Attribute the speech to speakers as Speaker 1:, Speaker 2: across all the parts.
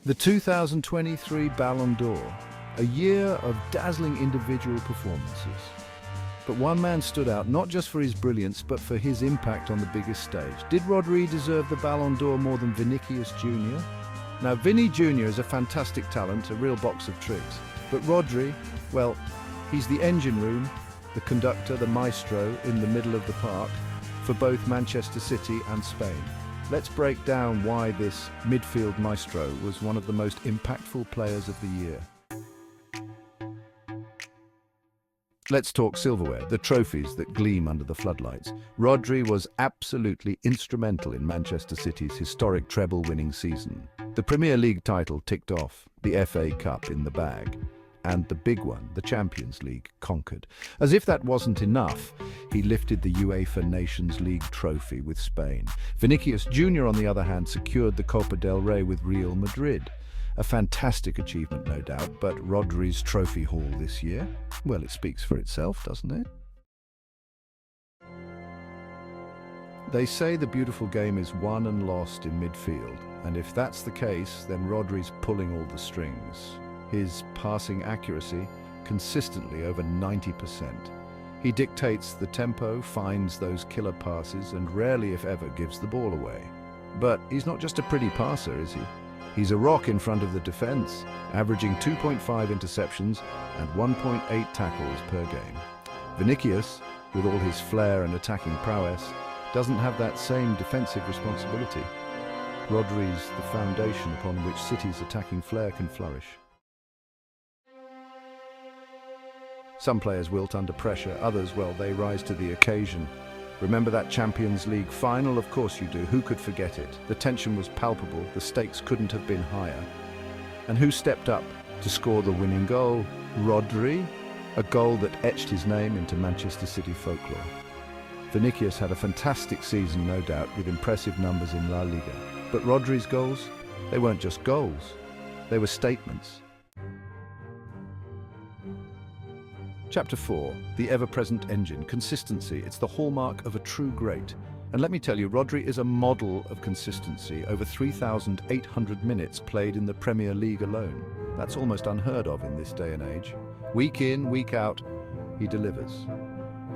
Speaker 1: The 2023 Ballon d'Or, a year of dazzling individual performances. But one man stood out not just for his brilliance, but for his impact on the biggest stage. Did Rodri deserve the Ballon d'Or more than Vinicius Jr.? Now, Vinny Jr. is a fantastic talent, a real box of tricks. But Rodri, well, he's the engine room, the conductor, the maestro in the middle of the park for both Manchester City and Spain. Let's break down why this midfield maestro was one of the most impactful players of the year. Let's talk silverware, the trophies that gleam under the floodlights. Rodri was absolutely instrumental in Manchester City's historic treble-winning season. The Premier League title ticked off, the FA Cup in the bag, and the big one, the Champions League, conquered. As if that wasn't enough, he lifted the UEFA Nations League trophy with Spain. Vinicius Jr., on the other hand, secured the Copa del Rey with Real Madrid. A fantastic achievement, no doubt, but Rodri's trophy haul this year, well, it speaks for itself, doesn't it? They say the beautiful game is won and lost in midfield, and if that's the case, then Rodri's pulling all the strings. His passing accuracy, consistently over 90%. He dictates the tempo, finds those killer passes, and rarely, if ever, gives the ball away. But he's not just a pretty passer, is he? He's a rock in front of the defense, averaging 2.5 interceptions and 1.8 tackles per game. Vinicius, with all his flair and attacking prowess, doesn't have that same defensive responsibility. Rodri's the foundation upon which City's attacking flair can flourish. Some players wilt under pressure, others, well, they rise to the occasion. Remember that Champions League final? Of course you do. Who could forget it? The tension was palpable, the stakes couldn't have been higher. And who stepped up to score the winning goal? Rodri, a goal that etched his name into Manchester City folklore. Vinicius had a fantastic season, no doubt, with impressive numbers in La Liga. But Rodri's goals? They weren't just goals, they were statements. Chapter 4, the ever-present engine, consistency. It's the hallmark of a true great. And let me tell you, Rodri is a model of consistency. Over 3,800 minutes played in the Premier League alone. That's almost unheard of in this day and age. Week in, week out, he delivers.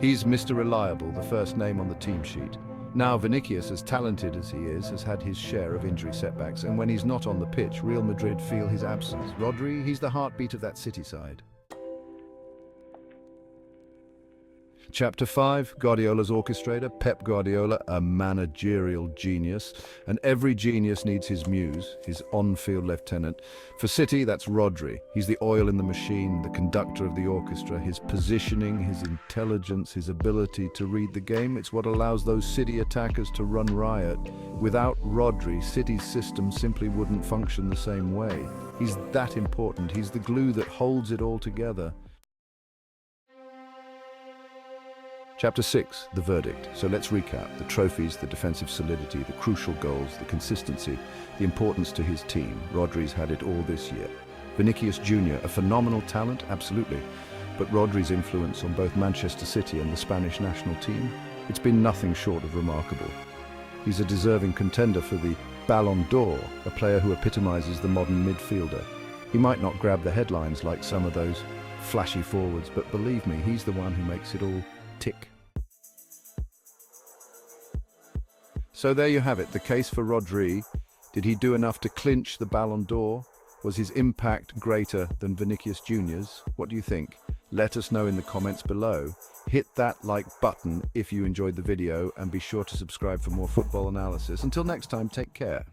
Speaker 1: He's Mr. Reliable, the first name on the team sheet. Now, Vinicius, as talented as he is, has had his share of injury setbacks, and when he's not on the pitch, Real Madrid feel his absence. Rodri, he's the heartbeat of that City side. Chapter 5, Guardiola's orchestrator, Pep Guardiola, a managerial genius. And every genius needs his muse, his on-field lieutenant. For City, that's Rodri. He's the oil in the machine, the conductor of the orchestra. His positioning, his intelligence, his ability to read the game, it's what allows those City attackers to run riot. Without Rodri, City's system simply wouldn't function the same way. He's that important. He's the glue that holds it all together. Chapter 6, the verdict. So let's recap. The trophies, the defensive solidity, the crucial goals, the consistency, the importance to his team. Rodri's had it all this year. Vinicius Jr., a phenomenal talent, absolutely. But Rodri's influence on both Manchester City and the Spanish national team, it's been nothing short of remarkable. He's a deserving contender for the Ballon d'Or, a player who epitomizes the modern midfielder. He might not grab the headlines like some of those flashy forwards, but believe me, he's the one who makes it all tick. So there you have it, the case for Rodri. Did he do enough to clinch the Ballon d'Or? Was his impact greater than Vinicius Jr.'s? What do you think? Let us know in the comments below. Hit that like button if you enjoyed the video, and be sure to subscribe for more football analysis. Until next time, take care.